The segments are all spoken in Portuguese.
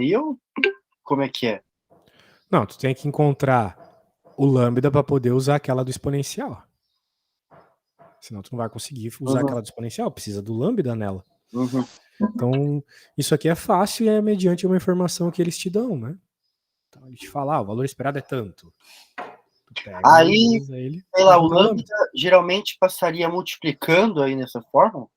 eu? Como é que é? Não, tu tem que encontrar o lambda para poder usar aquela do exponencial. Senão tu não vai conseguir usar aquela do exponencial, precisa do lambda nela. Uhum. Então, isso aqui é fácil e é mediante uma informação que eles te dão, né? Então, ele te fala, o valor esperado é tanto. Tu pega e Aí, usa ele sei para lá, o encontrar o lambda lambda. geralmente passaria multiplicando aí nessa forma?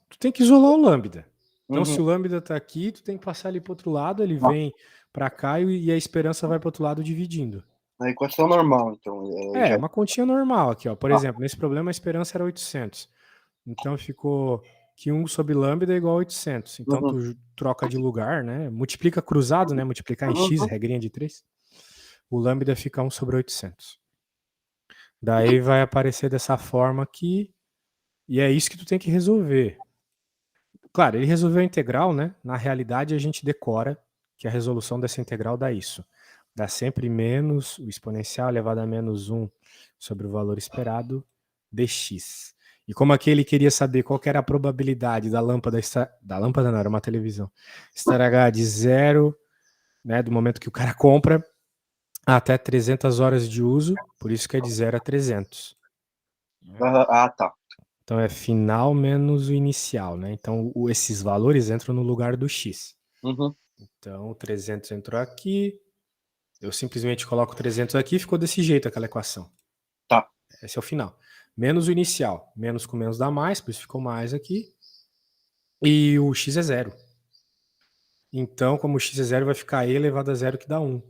Tu tem que isolar o lambda. Então, Uhum. se o lambda tá aqui, tu tem que passar ele pro outro lado, ele Ah, vem para cá e a esperança vai pro outro lado dividindo. a equação normal, então. É, uma continha normal aqui, ó. Por Ah, exemplo, nesse problema a esperança era 800. Então ficou que 1 sobre lambda é igual a 800. Então uhum. tu troca de lugar, né? Multiplica cruzado, né? Multiplicar em x, Uhum. regrinha de 3. O lambda fica 1 sobre 800. Daí vai aparecer dessa forma aqui. E é isso que tu tem que resolver. Claro, ele resolveu a integral, né? Na realidade, a gente decora que a resolução dessa integral dá isso. Dá sempre menos o exponencial elevado a menos 1 sobre o valor esperado dx. E como aqui ele queria saber qual que era a probabilidade da lâmpada, da lâmpada não, era uma televisão, estragar de 0, né, do momento que o cara compra, até 300 horas de uso, por isso que é de 0 a 300. Ah, tá. Então é final menos o inicial, né? Então esses valores entram no lugar do x. Uhum. Então o 300 entrou aqui, eu simplesmente coloco 300 aqui e ficou desse jeito aquela equação. Tá. Esse é o final. Menos o inicial. Menos com menos dá mais, por isso ficou mais aqui. E o x é zero. Então, como o x é zero, vai ficar e elevado a zero, que dá 1.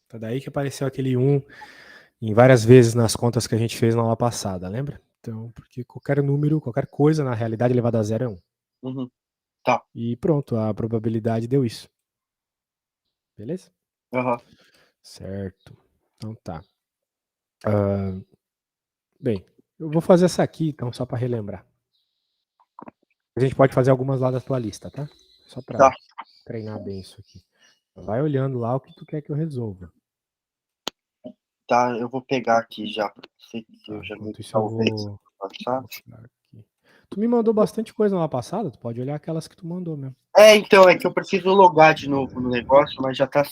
Tá daí que apareceu aquele 1 em várias vezes nas contas que a gente fez na aula passada, lembra? Então, porque qualquer número, qualquer coisa, na realidade, elevado a zero é 1. Uhum. Tá. E pronto, a probabilidade deu isso. Beleza? Uhum. Certo. Então tá. Bem, eu vou fazer essa aqui, então, só para relembrar. A gente pode fazer algumas lá da tua lista, tá? Só Tá. para treinar bem isso aqui. Vai olhando lá o que tu quer que eu resolva. Tá, eu vou pegar aqui já, pra você que eu Tá? já vi, Enquanto isso eu talvez vou passar. mostrar aqui. Tu me mandou bastante coisa lá passada, tu pode olhar aquelas que tu mandou mesmo. Então, é que eu preciso logar de novo no negócio, mas já tá.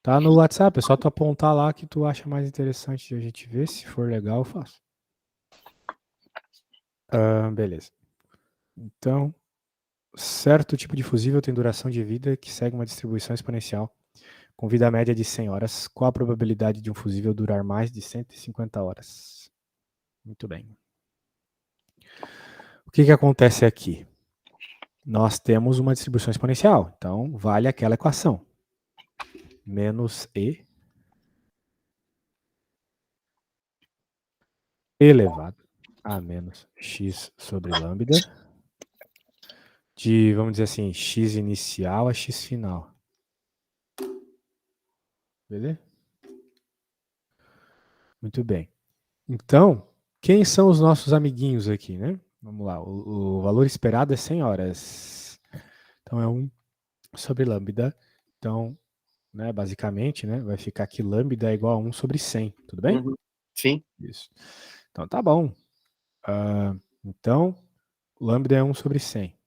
Tá no WhatsApp, é só tu apontar lá que tu acha mais interessante de a gente ver. Se for legal, eu faço. Beleza. Então, certo tipo de fusível tem duração de vida que segue uma distribuição exponencial com vida média de 100 horas. Qual a probabilidade de um fusível durar mais de 150 horas? Muito bem. O que acontece aqui? Nós temos uma distribuição exponencial, então vale aquela equação. Menos E elevado a menos x sobre lambda de, vamos dizer assim, x inicial a x final. Beleza? Muito bem. Então, quem são os nossos amiguinhos aqui, né? Vamos lá, o valor esperado é 100 horas. Então é 1 sobre lambda. Então, né, basicamente, né, vai ficar que lambda é igual a 1 sobre 100, tudo bem? Uhum. Sim. Isso. Então tá bom. Então, lambda é 1 sobre 100.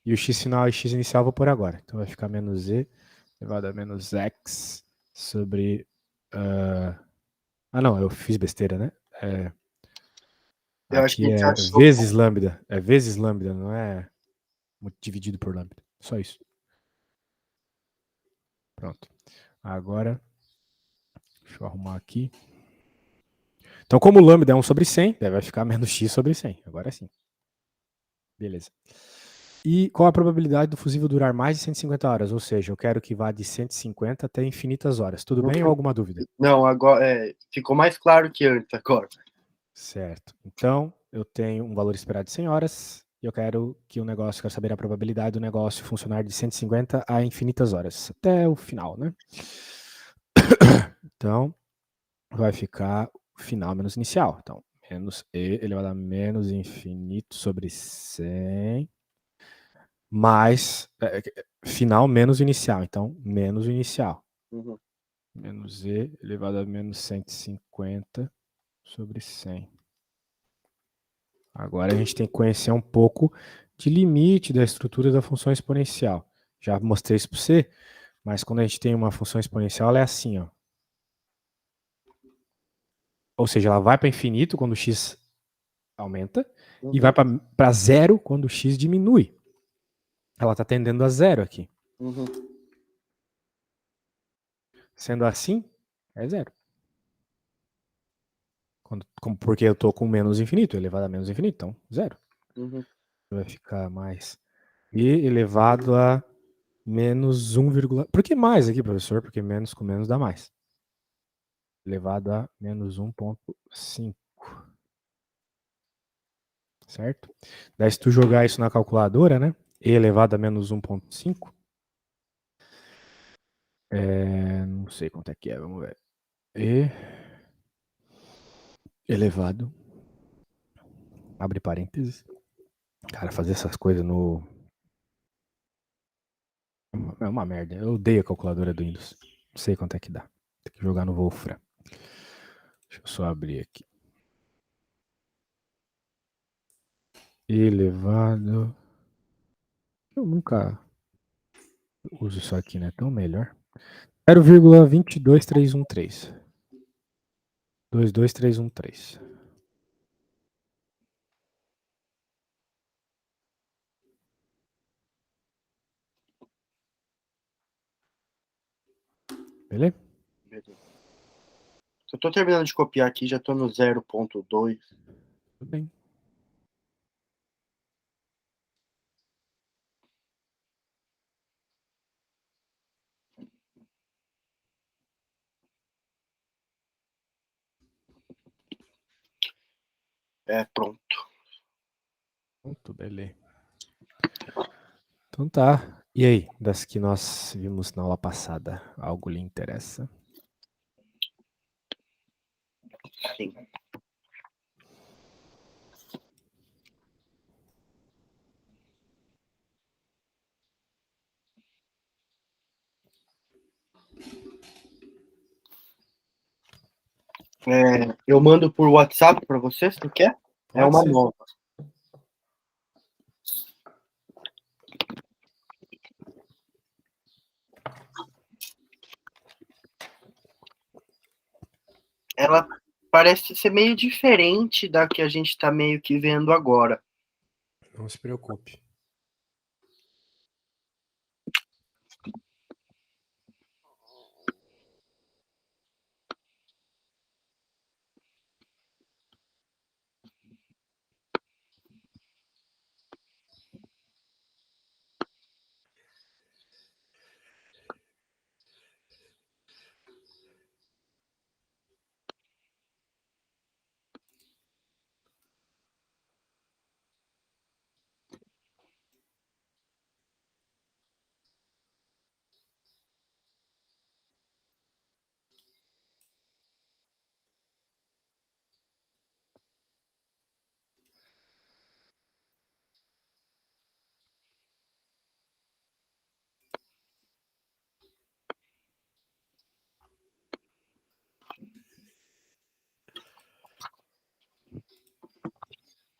E o x final e x inicial eu vou por agora. Então vai ficar menos e elevado a menos x sobre... não, eu fiz besteira, né? Eu acho que a Aqui gente é achou. vezes lambda. É vezes lambda, não é dividido por lambda. Só isso. Pronto. Agora, deixa eu arrumar aqui. Então, como lambda é 1 sobre 100, vai ficar menos x sobre 100. Agora sim. Beleza. E qual a probabilidade do fusível durar mais de 150 horas? Ou seja, eu quero que vá de 150 até infinitas horas. Tudo bem ou alguma dúvida? Não, agora ficou mais claro que antes agora. Certo. Então, eu tenho um valor esperado de 100 horas e eu quero que o negócio, quero saber a probabilidade do negócio funcionar de 150 a infinitas horas, até o final, né? Então, vai ficar o final menos inicial. Então, menos e elevado a menos infinito sobre 100, mais final menos inicial. Então, menos o inicial. Uhum. Menos e elevado a menos 150 sobre 100. Agora a gente tem que conhecer um pouco de limite da estrutura da função exponencial. Já mostrei isso para você, mas quando a gente tem uma função exponencial, ela é assim, ó. Ou seja, ela vai para infinito quando o x aumenta e vai para zero quando o x diminui. Ela está tendendo a zero aqui. Sendo assim, é zero. Porque eu estou com menos infinito, elevado a menos infinito, então zero. Vai ficar mais e elevado a menos 1, por que mais aqui, professor? Porque menos com menos dá mais. Elevado a menos 1,5. Certo? Daí se tu jogar isso na calculadora, né? E elevado a menos 1,5. Não sei quanto é que é, vamos ver. E elevado. Abre parênteses. Cara, fazer essas coisas no... É uma merda. Eu odeio a calculadora do Windows. Não sei quanto é que dá. Tem que jogar no Wolfram. Deixa eu só abrir aqui. Elevado. Eu nunca uso isso aqui, né? Tão melhor. 0,22313. 22313. Beleza? Eu tô terminando de copiar aqui, já tô no 0,2. Tudo bem. Pronto. Pronto, beleza. Então tá. E aí, das que nós vimos na aula passada, algo lhe interessa? Sim. Eu mando por WhatsApp para você, se tu quer? É uma nova. Ela parece ser meio diferente da que a gente está meio que vendo agora. Não se preocupe.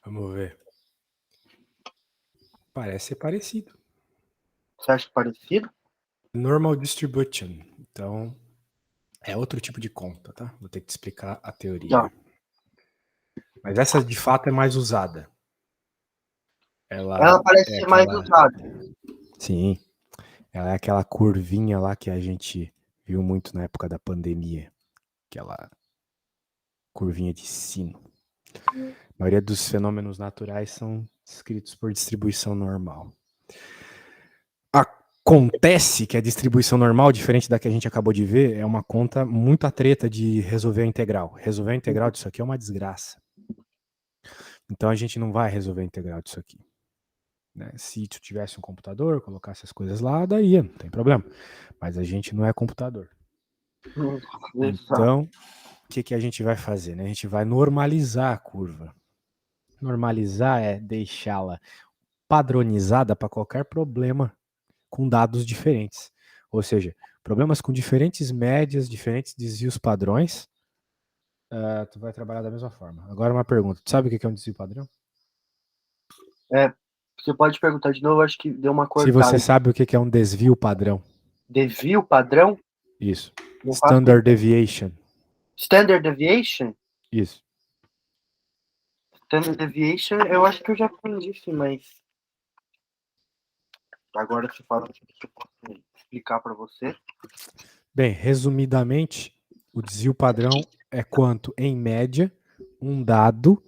Vamos ver. Parece ser parecido. Você acha parecido? Normal distribution. Então, é outro tipo de conta, tá? Vou ter que te explicar a teoria. Não. Mas essa, de fato, é mais usada. Ela parece ser mais usada. Sim. Ela é aquela curvinha lá que a gente viu muito na época da pandemia. Aquela curvinha de sino. A maioria dos fenômenos naturais são descritos por distribuição normal. Acontece que a distribuição normal, diferente da que a gente acabou de ver, é uma conta muito atreta de resolver a integral. Resolver a integral disso aqui é uma desgraça. Então a gente não vai resolver a integral disso aqui. Né? Se tu tivesse um computador, colocasse as coisas lá, daí não tem problema. Mas a gente não é computador. Então, o que a gente vai fazer? Né? A gente vai normalizar a curva. Normalizar é deixá-la padronizada para qualquer problema com dados diferentes. Ou seja, problemas com diferentes médias, diferentes desvios padrões, tu vai trabalhar da mesma forma. Agora uma pergunta, tu sabe o que é um desvio padrão? Você pode perguntar de novo, acho que deu uma Se cortada. você sabe o que é um desvio padrão. Desvio padrão? Isso. Não faço Standard ideia. deviation. Standard deviation? Isso. Standard deviation, eu acho que eu já aprendi sim, mas agora você fala que eu posso explicar para você. Bem, resumidamente, o desvio padrão é quanto, em média, um dado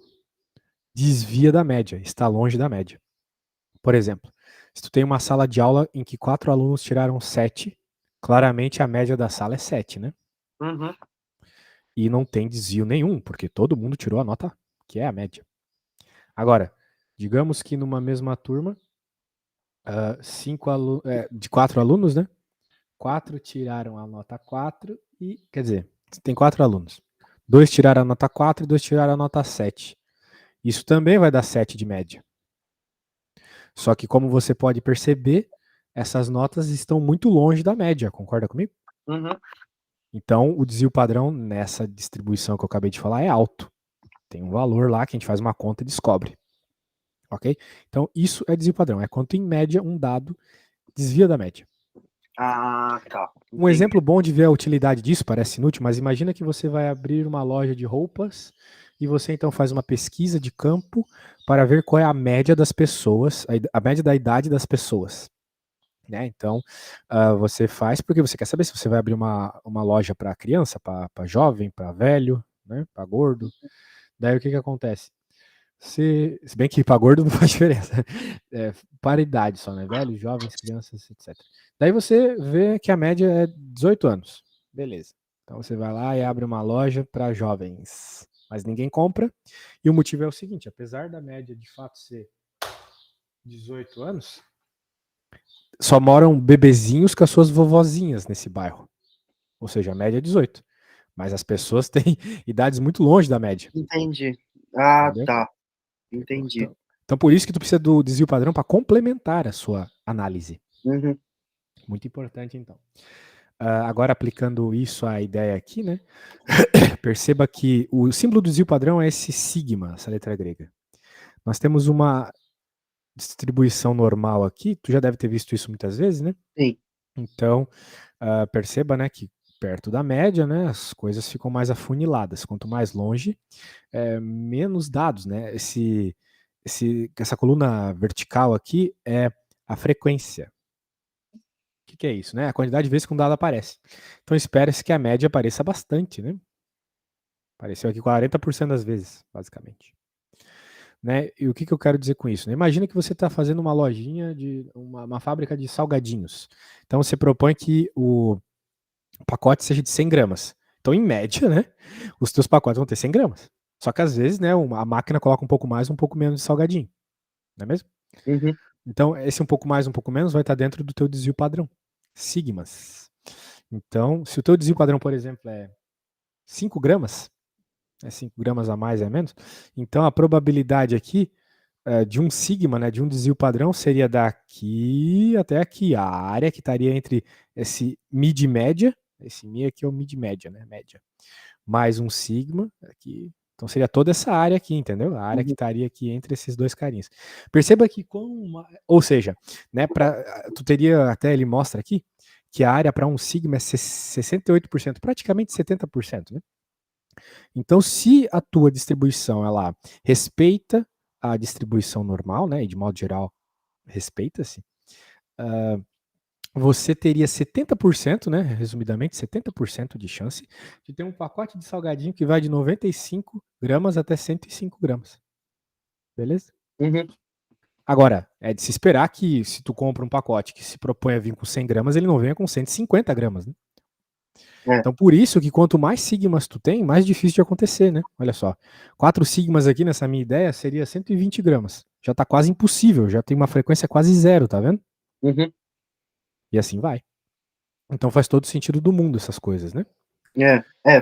desvia da média, está longe da média. Por exemplo, se tu tem uma sala de aula em que 4 alunos tiraram 7, claramente a média da sala é 7, né? Uhum. E não tem desvio nenhum, porque todo mundo tirou a nota que é a média. Agora, digamos que numa mesma turma, de 4 alunos, né? 4 tiraram a nota 4 e, quer dizer, tem 4 alunos. 2 tiraram a nota 4 e 2 tiraram a nota 7. Isso também vai dar 7 de média. Só que, como você pode perceber, essas notas estão muito longe da média, concorda comigo? Uhum. Então, o desvio padrão nessa distribuição que eu acabei de falar é alto. Tem um valor lá que a gente faz uma conta e descobre. Ok? Então, isso é desvio padrão. É quanto, em média, um dado desvia da média. Ah, tá. Um exemplo bom de ver a utilidade disso, parece inútil, mas imagina que você vai abrir uma loja de roupas e você então faz uma pesquisa de campo para ver qual é a média das pessoas, a média da idade das pessoas. Né? Então, você faz porque você quer saber se você vai abrir uma loja para criança, para jovem, para velho, né? Para gordo. Daí o que acontece? Se bem que para gordo não faz diferença. Para idade só, né? Velhos, jovens, crianças, etc. Daí você vê que a média é 18 anos. Beleza. Então você vai lá e abre uma loja para jovens. Mas ninguém compra. E o motivo é o seguinte: apesar da média de fato ser 18 anos, só moram bebezinhos com as suas vovozinhas nesse bairro. Ou seja, a média é 18. Mas as pessoas têm idades muito longe da média. Entendi. Ah, Entendeu? tá. Entendi. Então, por isso que tu precisa do desvio padrão para complementar a sua análise. Uhum. Muito importante, então. Agora, aplicando isso à ideia aqui, né? Perceba que o símbolo do desvio padrão é esse sigma, essa letra grega. Nós temos uma distribuição normal aqui, tu já deve ter visto isso muitas vezes, né? Sim. Então, perceba, né, que perto da média, né, as coisas ficam mais afuniladas. Quanto mais longe, menos dados, né? Essa coluna vertical aqui é a frequência. O que é isso, né? A quantidade de vezes que um dado aparece. Então espera-se que a média apareça bastante, né? Apareceu aqui 40% das vezes, basicamente. Né? E o que eu quero dizer com isso? Né? Imagina que você está fazendo uma lojinha de uma fábrica de salgadinhos. Então você propõe que o pacote seja de 100 gramas. Então, em média, né, os teus pacotes vão ter 100 gramas. Só que às vezes, né, a máquina coloca um pouco mais, um pouco menos de salgadinho. Não é mesmo? Uhum. Então, esse um pouco mais, um pouco menos vai estar dentro do teu desvio padrão. Sigmas. Então, se o teu desvio padrão, por exemplo, é 5 gramas, 5 gramas a mais, a menos, então a probabilidade aqui de um sigma, né, de um desvio padrão, seria daqui até aqui. A área que estaria entre esse mid e média, esse mi aqui é o mid média, né, média, mais um sigma aqui. Então seria toda essa área aqui, entendeu? A área que estaria aqui entre esses dois carinhos. Perceba que ou seja, né, tu teria, até ele mostra aqui, que a área para um sigma é 68%, praticamente 70%, né? Então, se a tua distribuição ela respeita a distribuição normal, né, e de modo geral respeita-se, você teria 70%, né, resumidamente, 70% de chance de ter um pacote de salgadinho que vai de 95 gramas até 105 gramas. Beleza? Uhum. Agora, é de se esperar que se tu compra um pacote que se propõe a vir com 100 gramas, ele não venha com 150 gramas, né? Então, por isso que quanto mais sigmas tu tem, mais difícil de acontecer, né? Olha só. 4 sigmas aqui nessa minha ideia seria 120 gramas. Já tá quase impossível, já tem uma frequência quase zero, tá vendo? Uhum. E assim vai. Então faz todo sentido do mundo essas coisas, né?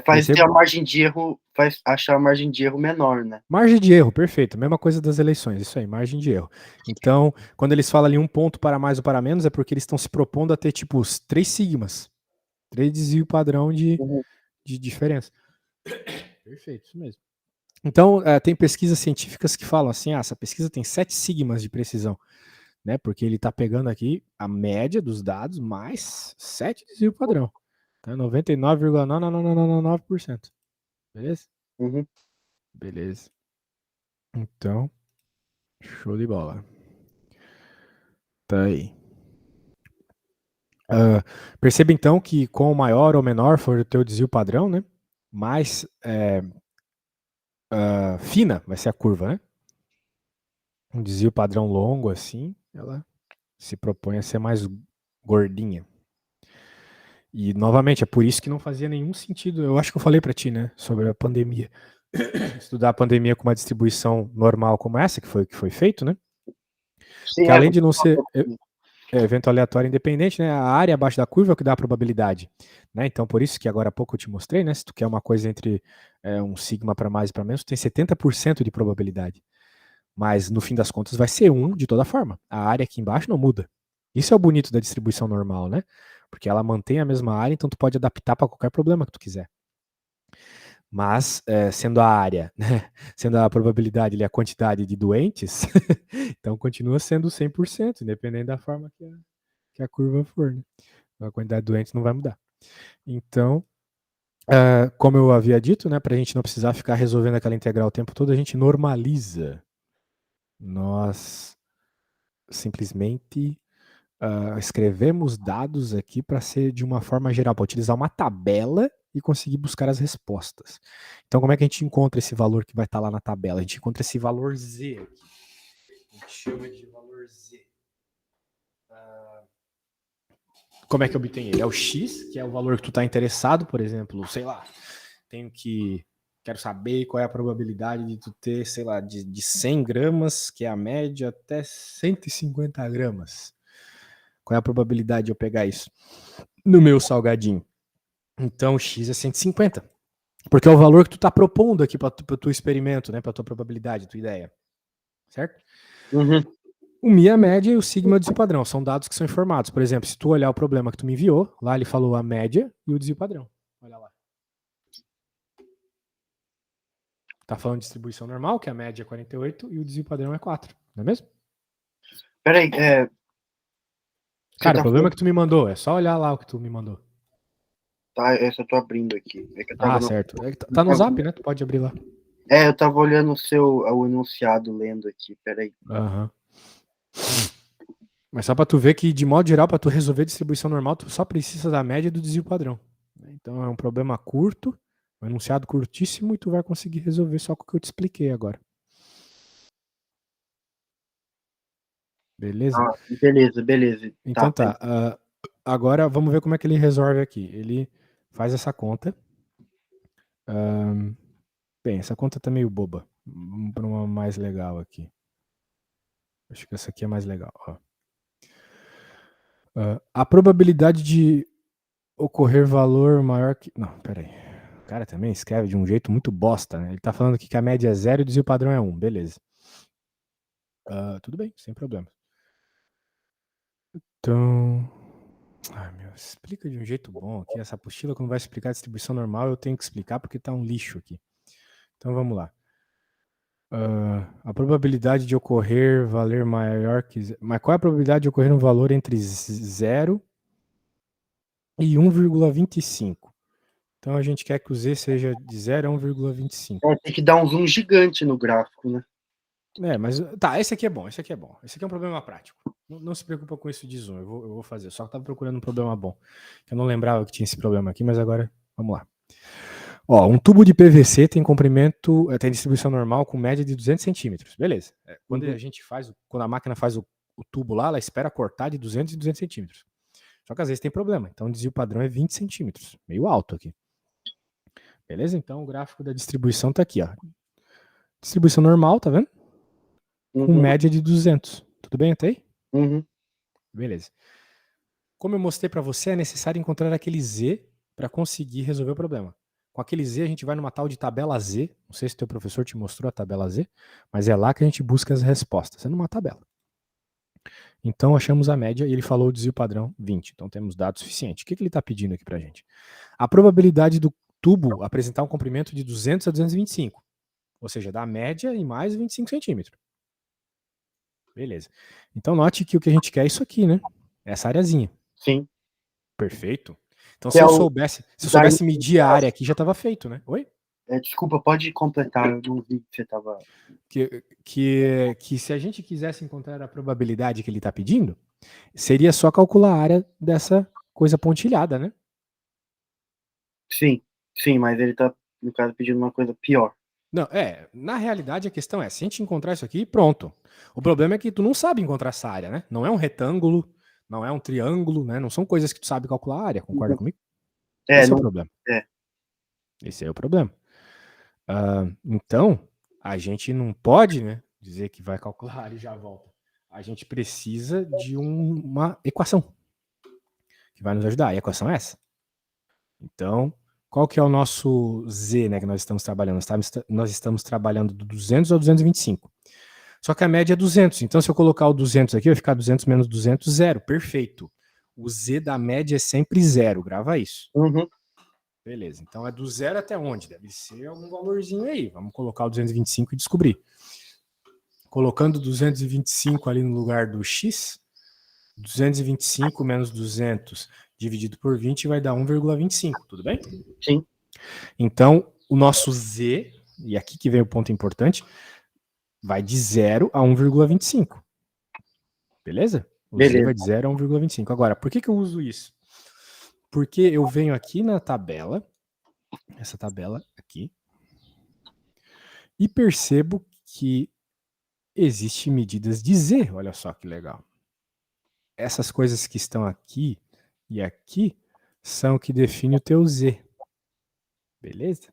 Faz ter a margem de erro, faz achar a margem de erro menor, né? Margem de erro, perfeito. Mesma coisa das eleições, isso aí, margem de erro. Então, quando eles falam ali um ponto para mais ou para menos, é porque eles estão se propondo a ter, tipo, os 3 sigmas. 3 desvio padrão de diferença. Perfeito, isso mesmo. Então, tem pesquisas científicas que falam assim, essa pesquisa tem 7 sigmas de precisão, né? Porque ele está pegando aqui a média dos dados mais 7 desvio padrão. Tá? 99,999%. Beleza? Uhum. Beleza. Então, show de bola. Tá aí. Perceba então que com maior ou menor for o teu desvio padrão, né? Mais fina vai ser a curva, né? Um desvio padrão longo assim, ela se propõe a ser mais gordinha. E novamente, é por isso que não fazia nenhum sentido. Eu acho que eu falei para ti, né, sobre a pandemia. Estudar a pandemia com uma distribuição normal como essa que foi feito, né? Sim, Porque além de não ser evento aleatório independente, né? A área abaixo da curva é o que dá a probabilidade. Né? Então, por isso que agora há pouco eu te mostrei, né? Se tu quer uma coisa entre um sigma para mais e para menos, tu tem 70% de probabilidade. Mas no fim das contas vai ser 1 de toda forma. A área aqui embaixo não muda. Isso é o bonito da distribuição normal, né? Porque ela mantém a mesma área, então tu pode adaptar para qualquer problema que tu quiser. Mas, sendo a área, né, sendo a probabilidade e a quantidade de doentes, então continua sendo 100%, independente da forma que a curva for. Né? A quantidade de doentes não vai mudar. Então, como eu havia dito, né, para a gente não precisar ficar resolvendo aquela integral o tempo todo, a gente normaliza. Nós simplesmente escrevemos dados aqui para ser de uma forma geral, para utilizar uma tabela e conseguir buscar as respostas. Então, como é que a gente encontra esse valor que vai estar lá na tabela? A gente encontra esse valor Z aqui. A gente chama de valor Z. Como é que obtém ele? É o X, que é o valor que tu está interessado, por exemplo, sei lá, quero saber qual é a probabilidade de tu ter, sei lá, de 100 gramas, que é a média, até 150 gramas. Qual é a probabilidade de eu pegar isso no meu salgadinho? Então, X é 150. Porque é o valor que tu está propondo aqui para o teu experimento, né? Para a tua probabilidade, tua ideia. Certo? Uhum. O Mi é a média e o sigma é o desvio padrão. São dados que são informados. Por exemplo, se tu olhar o problema que tu me enviou, lá ele falou a média e o desvio padrão. Olha lá. Tá falando de distribuição normal, que a média é 48 e o desvio padrão é 4. Não é mesmo? Peraí, Cara, tá o problema que tu me mandou, é só olhar lá o que tu me mandou. Tá, essa eu tô abrindo aqui. É que eu tava certo. Tá no zap, né? Tu pode abrir lá. eu tava olhando o enunciado, lendo aqui, peraí. Aham. Mas só para tu ver que, de modo geral, para tu resolver distribuição normal, tu só precisa da média do desvio padrão. Então é um problema curto, um enunciado curtíssimo, e tu vai conseguir resolver só com o que eu te expliquei agora. Beleza? Beleza. Então tá. Agora vamos ver como é que ele resolve aqui. Ele faz essa conta. Bem, essa conta tá meio boba. Vamos para uma mais legal aqui. Acho que essa aqui é mais legal. Ó. A probabilidade de ocorrer valor maior que... Não, peraí. O cara também escreve de um jeito muito bosta, né? Ele tá falando aqui que a média é 0 e o desvio padrão é 1. Beleza. Tudo bem, sem problema. Então... Ai, meu, explica de um jeito bom aqui. Essa apostila, quando vai explicar a distribuição normal, eu tenho que explicar porque tá um lixo aqui. Então vamos lá. A probabilidade de ocorrer valer maior que... Mas qual é a probabilidade de ocorrer um valor entre 0 e 1,25? Então a gente quer que o Z seja de 0 a 1,25. Tem que dar um zoom gigante no gráfico, né? Mas tá, esse aqui é bom, esse aqui é bom. Esse aqui é um problema prático. Não se preocupa com isso de zoom, eu vou fazer. Só que eu tava procurando um problema bom. Eu não lembrava que tinha esse problema aqui, mas agora vamos lá. Ó, um tubo de PVC tem comprimento, tem distribuição normal com média de 200 centímetros. Beleza. Quando a máquina faz o tubo lá, ela espera cortar de 200 em 200 centímetros. Só que às vezes tem problema. Então o desvio padrão é 20 centímetros. Meio alto aqui. Beleza? Então o gráfico da distribuição tá aqui, ó. Distribuição normal, tá vendo? Com média de 200. Tudo bem até aí? Uhum. Beleza. Como eu mostrei para você, é necessário encontrar aquele Z para conseguir resolver o problema. Com aquele Z, a gente vai numa tal de tabela Z. Não sei se teu professor te mostrou a tabela Z, mas é lá que a gente busca as respostas. É numa tabela. Então, achamos a média e ele falou o desvio padrão 20. Então, temos dados suficientes. O que ele está pedindo aqui para a gente? A probabilidade do tubo apresentar um comprimento de 200 a 225. Ou seja, da média e mais 25 centímetros. Beleza. Então note que o que a gente quer é isso aqui, né? Essa areazinha. Sim. Perfeito. Então Que se é eu o soubesse medir a área aqui, já estava feito, né? Oi? desculpa, pode completar, eu não vi que você estava. Que se a gente quisesse encontrar a probabilidade que ele está pedindo, seria só calcular a área dessa coisa pontilhada, né? Sim, sim, mas ele tá, no caso, pedindo uma coisa pior. Não, na realidade a questão é, se a gente encontrar isso aqui, pronto. O problema é que tu não sabe encontrar essa área, né? Não é um retângulo, não é um triângulo, né? Não são coisas que tu sabe calcular a área, concorda comigo? Esse é o Não. problema. É. Esse é o problema. Então, a gente não pode, né, dizer que vai calcular a área e já volta. A gente precisa de uma equação que vai nos ajudar. E a equação é essa. Então, qual que é o nosso Z, né, que nós estamos trabalhando? Nós estamos trabalhando do 200 ao 225. Só que a média é 200. Então, se eu colocar o 200 aqui, vai ficar 200 menos 200, zero. Perfeito. O Z da média é sempre zero. Grava isso. Uhum. Beleza. Então, é do zero até onde? Deve ser algum valorzinho aí. Vamos colocar o 225 e descobrir. Colocando 225 ali no lugar do X, 225 menos 200 dividido por 20 vai dar 1,25, tudo bem? Sim. Então, o nosso Z, e aqui que vem o ponto importante, vai de 0 a 1,25. Beleza? O Z vai de 0 a 1,25. Agora, por que eu uso isso? Porque eu venho aqui na tabela, essa tabela aqui, e percebo que existem medidas de Z. Olha só que legal. Essas coisas que estão aqui e aqui são o que define o teu Z. Beleza?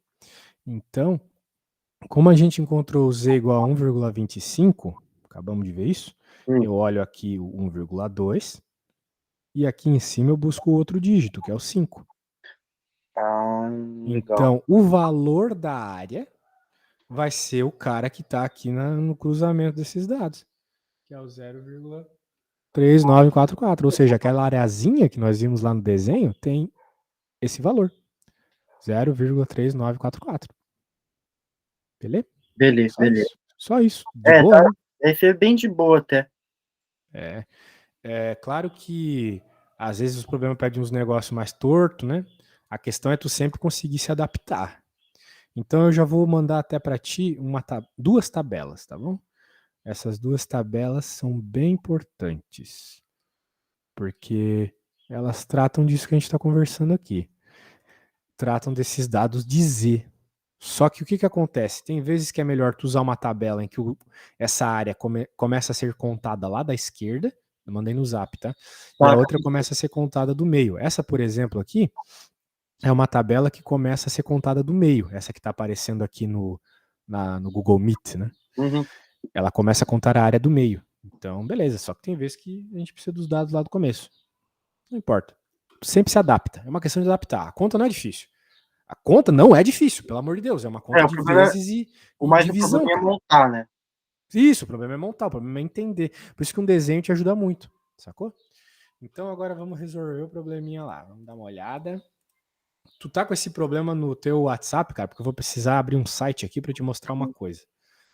Então, como a gente encontrou o Z igual a 1,25, acabamos de ver isso, eu olho aqui o 1,2 e aqui em cima eu busco o outro dígito, que é o 5. Legal. Então, o valor da área vai ser o cara que está aqui no cruzamento desses dados, que é o 0,3944. Ou seja, aquela areazinha que nós vimos lá no desenho tem esse valor, 0,3944. Beleza? Beleza, Só beleza. isso. Só isso. De boa, Tá. né? Esse é bem de boa até. É claro que às vezes os problemas pedem uns negócios mais tortos, né? A questão é tu sempre conseguir se adaptar. Então eu já vou mandar até para ti duas tabelas, tá bom? Essas duas tabelas são bem importantes, porque elas tratam disso que a gente está conversando aqui. Tratam desses dados de Z. Só que o que acontece? Tem vezes que é melhor tu usar uma tabela em que essa área começa a ser contada lá da esquerda, eu mandei no zap, tá? E a outra começa a ser contada do meio. Essa, por exemplo, aqui, é uma tabela que começa a ser contada do meio. Essa que está aparecendo aqui no Google Meet, né? Uhum. Ela começa a contar a área do meio. Então, beleza. Só que tem vezes que a gente precisa dos dados lá do começo. Não importa. Sempre se adapta. É uma questão de adaptar. A conta não é difícil. A conta não é difícil, pelo amor de Deus. É uma conta de vezes e divisão. O problema é montar, né? Isso, o problema é montar, o problema é entender. Por isso que um desenho te ajuda muito, sacou? Então agora vamos resolver o probleminha lá. Vamos dar uma olhada. Tu tá com esse problema no teu WhatsApp, cara? Porque eu vou precisar abrir um site aqui para te mostrar uma coisa.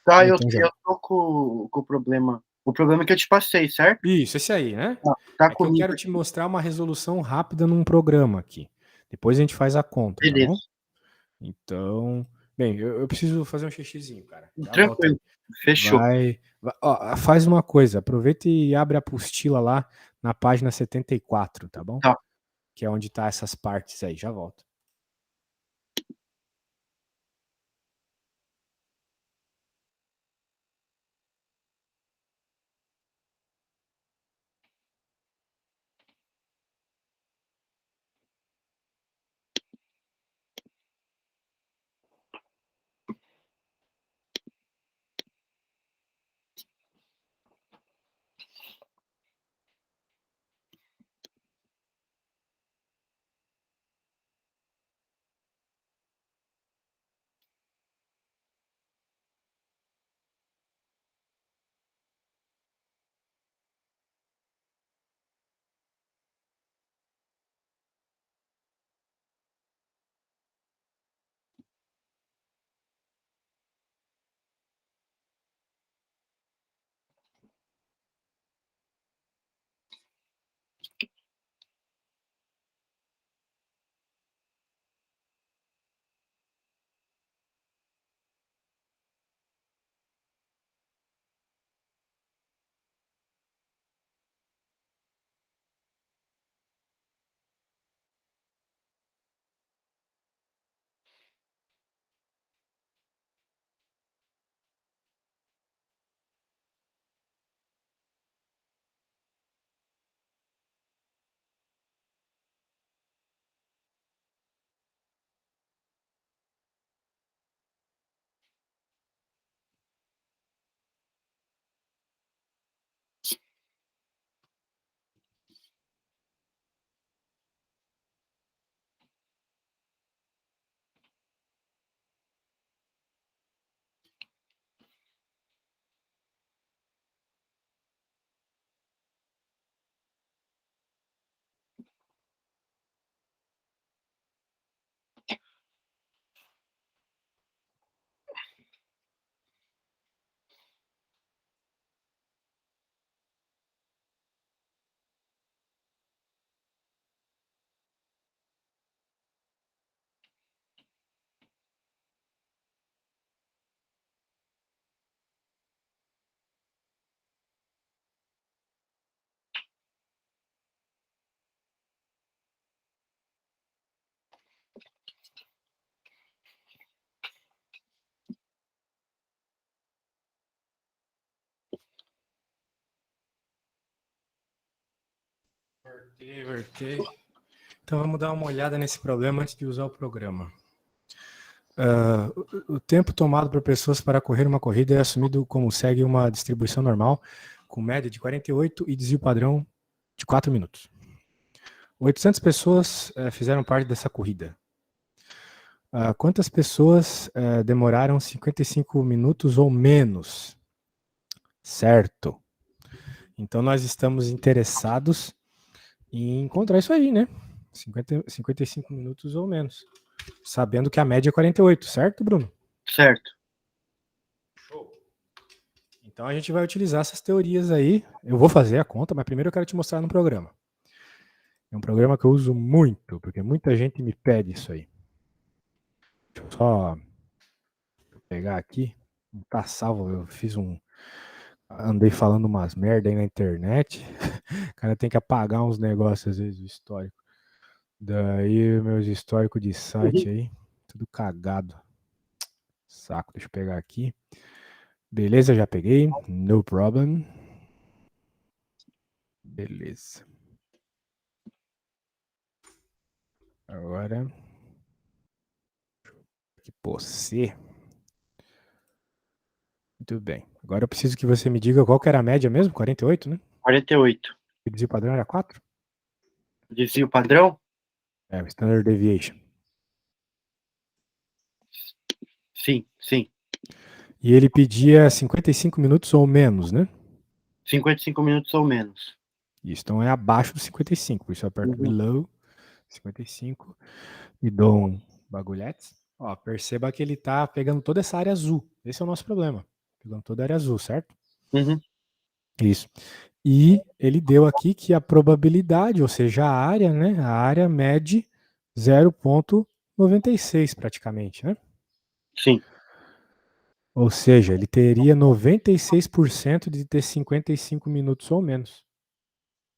Tá, eu Então já. tô com o problema. O problema que eu te passei, certo? Isso, esse aí, né? Tá É que eu comigo quero te aqui. mostrar uma resolução rápida num programa aqui. Depois a gente faz a conta, tá bom? Beleza. Então, bem, eu preciso fazer um xixizinho, cara. Já volto Tranquilo. aí. Fechou. Ó, faz uma coisa, aproveita e abre a apostila lá na página 74, tá bom? Tá. Que é onde tá essas partes aí, já volto. Invertei. Então vamos dar uma olhada nesse problema antes de usar o programa. O tempo tomado por pessoas para correr uma corrida é assumido como segue uma distribuição normal, com média de 48 e desvio padrão de 4 minutos. 800 pessoas fizeram parte dessa corrida. Quantas pessoas demoraram 55 minutos ou menos? Certo. Então nós estamos interessados em encontrar isso aí, né? 55 minutos ou menos. Sabendo que a média é 48, certo, Bruno? Certo. Show. Então a gente vai utilizar essas teorias aí. Eu vou fazer a conta, mas primeiro eu quero te mostrar no programa. É um programa que eu uso muito, porque muita gente me pede isso aí. Deixa eu só pegar aqui. Não tá salvo, eu fiz andei falando umas merda aí na internet. O cara tem que apagar uns negócios às vezes do histórico. Daí meus históricos de site aí, tudo cagado. Saco, deixa eu pegar aqui. Beleza, já peguei. No problem. Beleza. Agora. Aqui, você. Muito bem. Agora eu preciso que você me diga qual que era a média mesmo? 48, né? 48. O desvio padrão era 4? Desvio padrão? É, o standard deviation. Sim, sim. E ele pedia 55 minutos ou menos, né? 55 minutos ou menos. Isso, então é abaixo dos 55. Por isso eu aperto below 55 e dou um bagulhete. Ó, perceba que ele tá pegando toda essa área azul. Esse é o nosso problema. Pegando toda a área azul, certo? Uhum. Isso. E ele deu aqui que a probabilidade, ou seja, a área, né? A área mede 0,96 praticamente, né? Sim. Ou seja, ele teria 96% de ter 55 minutos ou menos.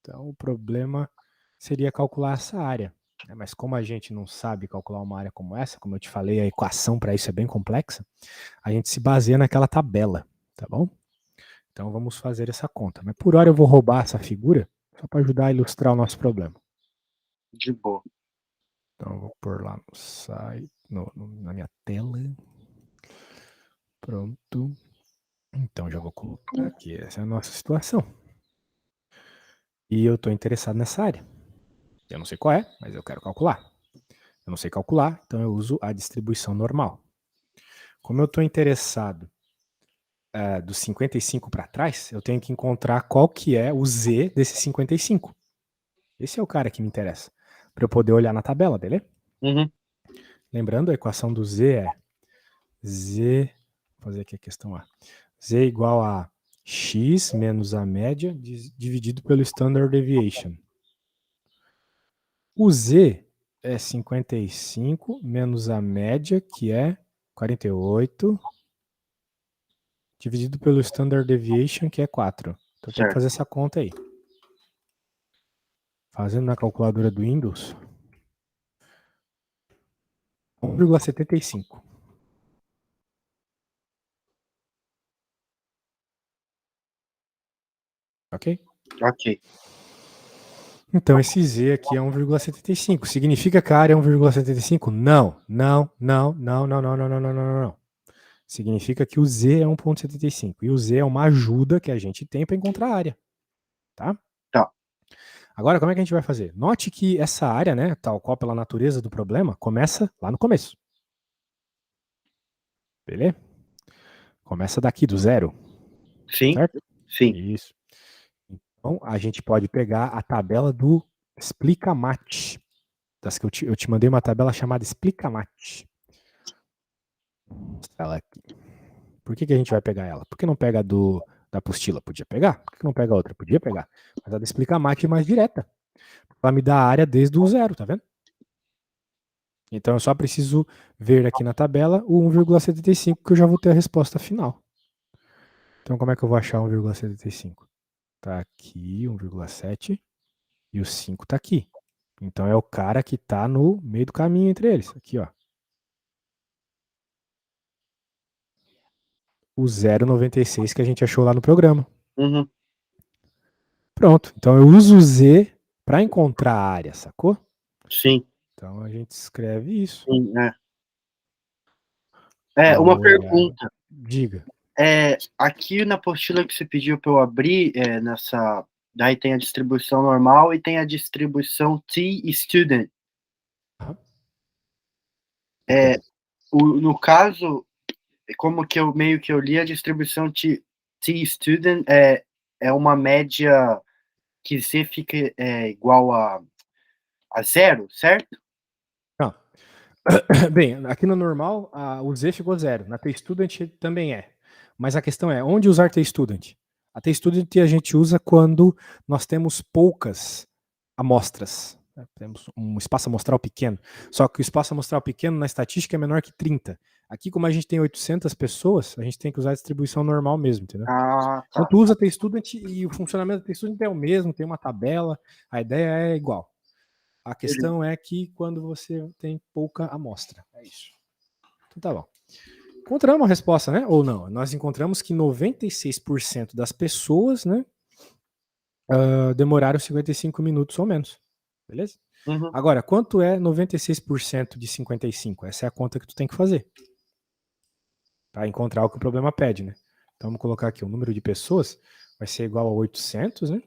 Então, o problema seria calcular essa área. Mas como a gente não sabe calcular uma área como essa, como eu te falei, a equação para isso é bem complexa, a gente se baseia naquela tabela, tá bom? Então, vamos fazer essa conta. Mas por hora eu vou roubar essa figura, só para ajudar a ilustrar o nosso problema. De boa. Então, eu vou pôr lá no site, na minha tela. Pronto. Então, já vou colocar aqui. Essa é a nossa situação. E eu estou interessado nessa área. Eu não sei qual é, mas eu quero calcular. Eu não sei calcular, então eu uso a distribuição normal. Como eu estou interessado dos 55 para trás, eu tenho que encontrar qual que é o z desses 55. Esse é o cara que me interessa. Para eu poder olhar na tabela, beleza? Uhum. Lembrando, a equação do z é z... Vou fazer aqui a questão A. Z igual a x menos a média dividido pelo standard deviation. O z é 55 menos a média, que é 48, dividido pelo standard deviation, que é 4. Então tem que fazer essa conta aí. Fazendo na calculadora do Windows, 1,75. Ok? Ok. Então esse z aqui é 1,75. Significa que a área é 1,75? Não. Não, não, não, não, não, não, não, não, não, não. Significa que o z é 1,75. E o z é uma ajuda que a gente tem para encontrar a área. Tá? Tá. Agora, como é que a gente vai fazer? Note que essa área, né, tal qual pela natureza do problema, começa lá no começo. Beleza? Começa daqui, do zero. Sim. Certo? Sim. Isso. Então, a gente pode pegar a tabela do Explica-Mate. Das que eu te mandei uma tabela chamada Explica-Mate. Ela aqui. Por que a gente vai pegar ela? Por que não pega da apostila? Podia pegar. Por que não pega outra? Podia pegar. Mas a do Explica-Mate é mais direta. Ela me dá a área desde o zero, tá vendo? Então eu só preciso ver aqui na tabela o 1,75 que eu já vou ter a resposta final. Então como é que eu vou achar 1,75? Tá aqui 1,7 e o 5 tá aqui. Então é o cara que tá no meio do caminho entre eles. Aqui, ó. O 0,96 que a gente achou lá no programa. Uhum. Pronto. Então eu uso o Z para encontrar a área, sacou? Sim, Então a gente escreve isso. sim, uma Vamos olhar. pergunta. Diga. Aqui na apostila que você pediu para eu abrir, daí tem a distribuição normal e tem a distribuição T-Student. Aham. No caso, como que eu meio que eu li, a distribuição T-Student é uma média que Z fica igual a zero, certo? Não. Bem, aqui no normal, o Z ficou 0. Na T-Student também é. Mas a questão é, onde usar T-Student? A T-Student a gente usa quando nós temos poucas amostras. Né? Temos um espaço amostral pequeno. Só que o espaço amostral pequeno na estatística é menor que 30. Aqui, como a gente tem 800 pessoas, a gente tem que usar a distribuição normal mesmo, entendeu? Ah, tá. Então tu usa T-Student e o funcionamento da T-Student é o mesmo, tem uma tabela, a ideia é igual. A questão é que quando você tem pouca amostra. É isso. Então tá bom. Encontramos a resposta, né? Ou não? Nós encontramos que 96% das pessoas, né, demoraram 55 minutos ou menos. Beleza? Uhum. Agora, quanto é 96% de 55? Essa é a conta que tu tem que fazer. Para encontrar o que o problema pede, né? Então vamos colocar aqui o número de pessoas vai ser igual a 800, né?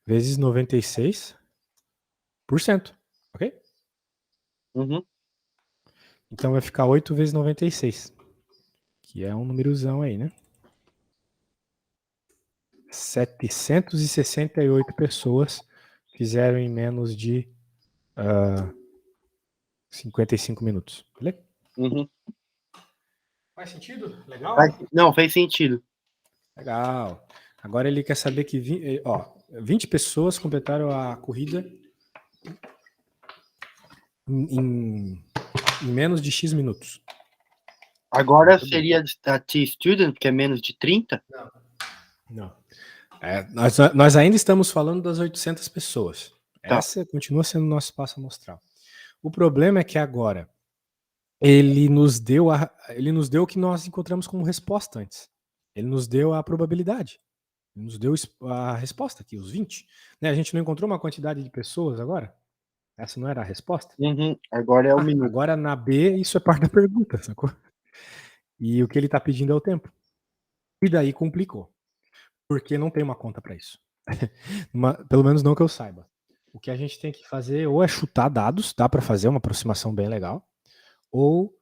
Vezes 96%. Ok? Uhum. Então vai ficar 8 vezes 96. Que é um númerozão aí, né? 768 pessoas fizeram em menos de 55 minutos. Beleza? Uhum. Faz sentido? Legal? Não, fez sentido. Legal. Agora ele quer saber que 20 pessoas completaram a corrida em menos de X minutos. Agora seria a T-Student, que é menos de 30? Não. Nós ainda estamos falando das 800 pessoas. Tá. Essa continua sendo o nosso espaço amostral. O problema é que agora ele nos deu o que nós encontramos como resposta antes. Ele nos deu a probabilidade. Ele nos deu a resposta aqui, os 20. Né? A gente não encontrou uma quantidade de pessoas agora? Essa não era a resposta? Uhum. Agora é o minuto. Agora na B, isso é parte da pergunta, sacou? E o que ele está pedindo é o tempo. E daí complicou. Porque não tem uma conta para isso. Pelo menos não que eu saiba. O que a gente tem que fazer ou é chutar dados, dá para fazer uma aproximação bem legal, ou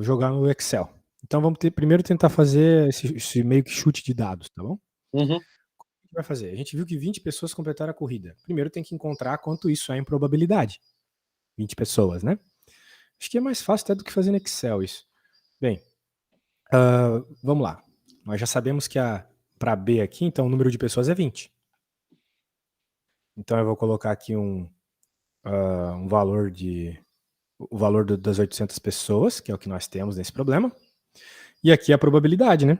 jogar no Excel. Então vamos primeiro tentar fazer esse meio que chute de dados, tá bom? Uhum. O que a gente vai fazer? A gente viu que 20 pessoas completaram a corrida. Primeiro tem que encontrar quanto isso é em probabilidade. 20 pessoas, né? Acho que é mais fácil até do que fazer no Excel isso. Bem, vamos lá. Nós já sabemos que para B aqui, então o número de pessoas é 20. Então eu vou colocar aqui um valor o valor das 800 pessoas, que é o que nós temos nesse problema. E aqui a probabilidade, né?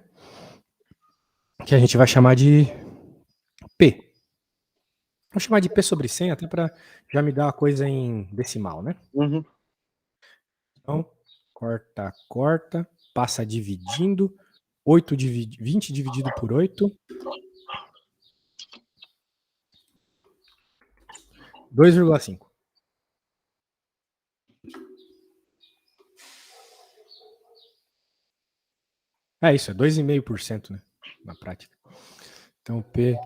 Que a gente vai chamar de P. Vou chamar de P sobre 100 até para já me dar uma coisa em decimal, né? Uhum. Então, corta, passa dividindo. 20 dividido por 8. 2,5. É isso, é 2,5%, né? Na prática. Então, P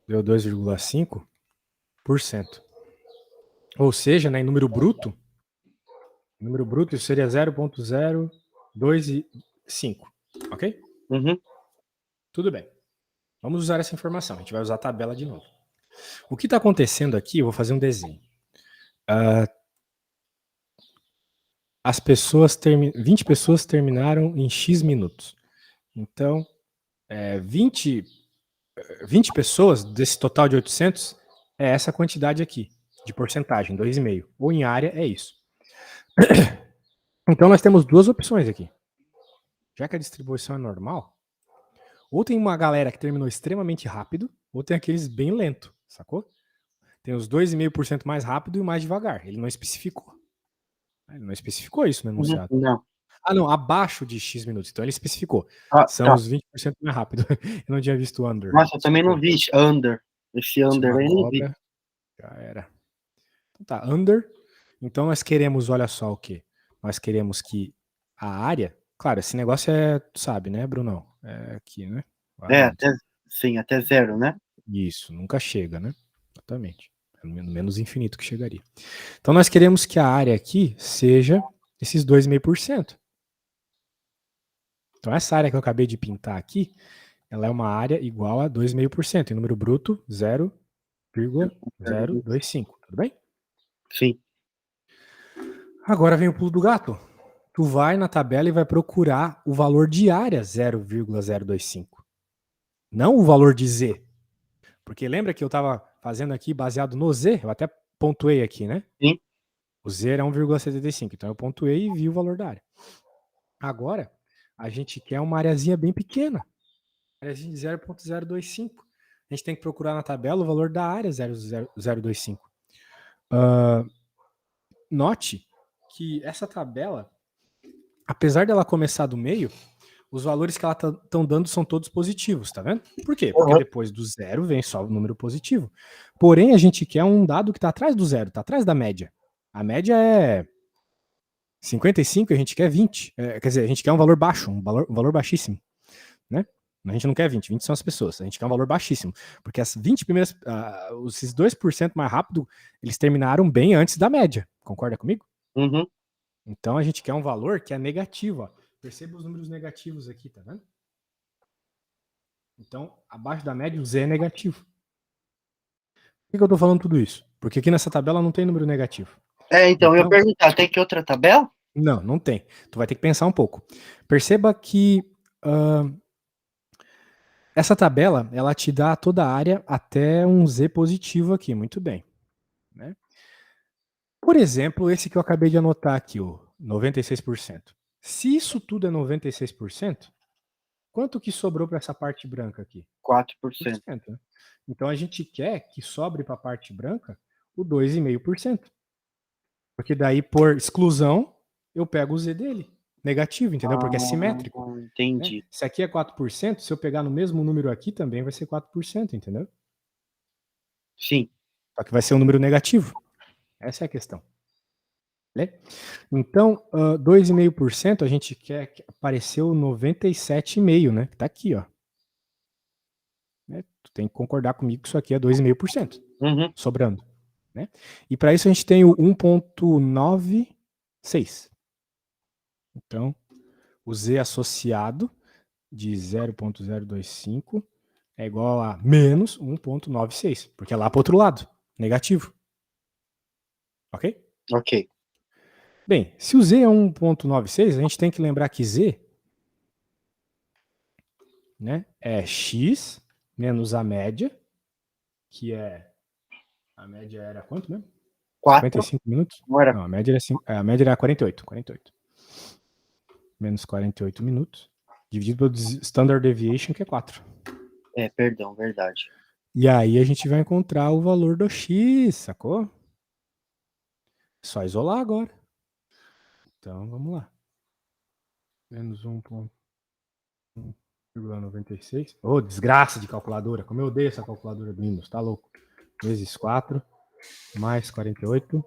deu 2,5%. Ou seja, né, em número bruto, isso seria 0,025. Ok? Uhum. Tudo bem. Vamos usar essa informação. A gente vai usar a tabela de novo. O que está acontecendo aqui, eu vou fazer um desenho. As pessoas 20 pessoas terminaram em X minutos. Então, 20 pessoas desse total de 800 é essa quantidade aqui, de porcentagem, 2,5. Ou em área, é isso. Então, nós temos duas opções aqui. Já que a distribuição é normal, ou tem uma galera que terminou extremamente rápido, ou tem aqueles bem lento, sacou? Tem os 2,5% mais rápido e o mais devagar. Ele não especificou. Ele não especificou isso no enunciado. Não. Não, abaixo de X minutos. Então ele especificou. São tá. os 20% mais rápido. Eu não tinha visto under. Nossa, eu também não vi under. Esse under aí não vi. Manobra, já era. Então tá, under. Então nós queremos, olha só o que? Nós queremos que a área, claro, esse negócio é, tu sabe, né, Brunão? É aqui, né? Around. Sim, até 0, né? Isso, nunca chega, né? Exatamente. É no menos infinito que chegaria. Então nós queremos que a área aqui seja esses 2,5%. Então essa área que eu acabei de pintar aqui, ela é uma área igual a 2,5%. Em número bruto, 0,025. Tudo bem? Sim. Agora vem o pulo do gato. Tu vai na tabela e vai procurar o valor de área 0,025. Não o valor de Z. Porque lembra que eu estava fazendo aqui baseado no Z? Eu até pontuei aqui, né? Sim. O Z era 1,75. Então eu pontuei e vi o valor da área. Agora, a gente quer uma areazinha bem pequena. Areazinha de 0,025. A gente tem que procurar na tabela o valor da área 0,025. Note que essa tabela, apesar dela começar do meio, os valores que ela estão dando são todos positivos, tá vendo? Por quê? Porque depois do zero vem só o número positivo. Porém, a gente quer um dado que está atrás do zero, está atrás da média. A média é 55, a gente quer 20. Quer dizer, a gente quer um valor baixo, um valor baixíssimo, né? A gente não quer 20, 20 são as pessoas. A gente quer um valor baixíssimo. Porque as 20 primeiras, esses 2% mais rápido, eles terminaram bem antes da média. Concorda comigo? Uhum. Então a gente quer um valor que é negativo. Ó. Perceba os números negativos aqui, tá vendo? Então, abaixo da média, o Z é negativo. Por que eu tô falando tudo isso? Porque aqui nessa tabela não tem número negativo. Então, eu ia perguntar, tem que outra tabela? Não, não tem. Tu vai ter que pensar um pouco. Perceba que essa tabela, ela te dá toda a área até um Z positivo aqui, muito bem. Né? Por exemplo, esse que eu acabei de anotar aqui, o 96%. Se isso tudo é 96%, quanto que sobrou para essa parte branca aqui? 4%. Né? Então a gente quer que sobre para a parte branca o 2,5%. Porque daí, por exclusão, eu pego o Z dele. Negativo, entendeu? Porque é simétrico. Entendi. Né? Se aqui é 4%, se eu pegar no mesmo número aqui, também vai ser 4%, entendeu? Sim. Só que vai ser um número negativo. Essa é a questão. Né? Então, 2,5% a gente quer que apareceu 97,5%, né? Que tá aqui, ó. Né? Tu tem que concordar comigo que isso aqui é 2,5%. Uhum. Sobrando. Né? E para isso a gente tem o 1,96. Então, o Z associado de 0,025 é igual a menos 1,96, porque é lá para o outro lado, negativo. Ok? Ok. Bem, se o Z é 1,96, a gente tem que lembrar que Z, né, é x menos a média, que é... A média era quanto mesmo? 55 minutos? Não, era... Não, a média era 48. Menos 48 minutos, dividido pelo Standard Deviation, que é 4. Perdão, verdade. E aí a gente vai encontrar o valor do x, sacou? Só isolar agora. Então, vamos lá. Menos 1,96. Ô, desgraça de calculadora. Como eu odeio essa calculadora do Windows, tá louco? Vezes 4, mais 48.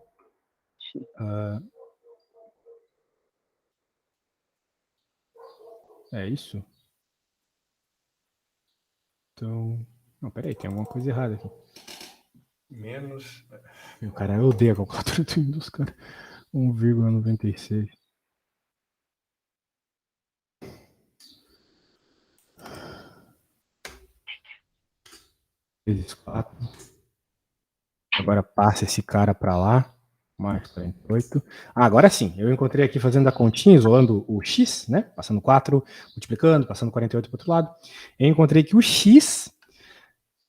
É isso? Então... Não, peraí, tem alguma coisa errada aqui. Menos... Meu, cara, eu odeio a calculadora do Windows, cara. 1,96. Vezes 4. Agora passa esse cara para lá. Mais 48. Agora sim, eu encontrei aqui fazendo a continha, isolando o x, né? Passando 4, multiplicando, passando 48 para o outro lado. Eu encontrei que o x,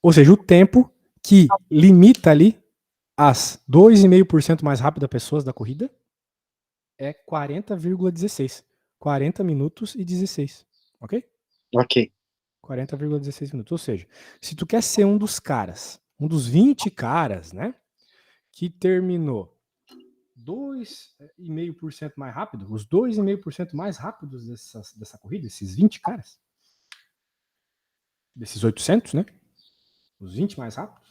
ou seja, o tempo que limita ali as 2,5% mais rápidas pessoas da corrida, é 40,16. 40 minutos e 16. Ok? Ok. 40,16 minutos. Ou seja, se tu quer ser um dos caras, um dos 20 caras, né? Que terminou 2,5% mais rápido, os 2,5% mais rápidos dessa corrida, esses 20 caras, desses 800, né? Os 20 mais rápidos,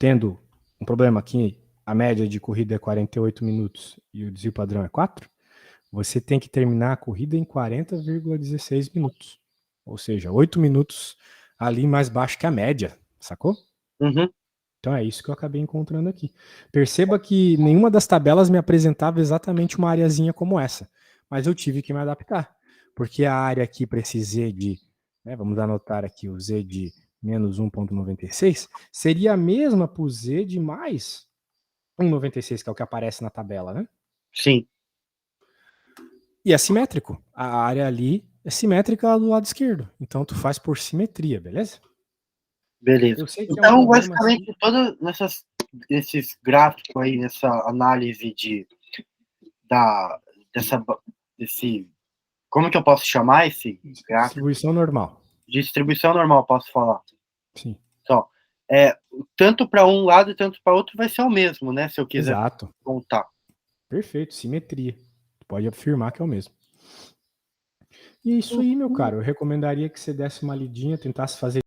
tendo um problema aqui, a média de corrida é 48 minutos e o desvio padrão é 4, você tem que terminar a corrida em 40,16 minutos. Ou seja, 8 minutos ali mais baixo que a média, sacou? Uhum. Então é isso que eu acabei encontrando aqui. Perceba que nenhuma das tabelas me apresentava exatamente uma areazinha como essa, mas eu tive que me adaptar, porque a área aqui para esse Z de, né, vamos anotar aqui o Z de menos 1,96, seria a mesma para o Z de mais 1,96, que é o que aparece na tabela, né? Sim. E é simétrico. A área ali é simétrica do lado esquerdo. Então tu faz por simetria, beleza? Beleza. Eu sei que é um Então, problema assim. basicamente, todos esses gráficos aí, nessa análise dessa, desse, como que eu posso chamar esse gráfico? Distribuição normal. Distribuição normal, posso falar. Sim. Só. Tanto para um lado e tanto para outro vai ser o mesmo, né? Se eu quiser Exato. contar. Perfeito, simetria. Pode afirmar que é o mesmo. E é isso aí, meu caro. Eu recomendaria que você desse uma lidinha, tentasse fazer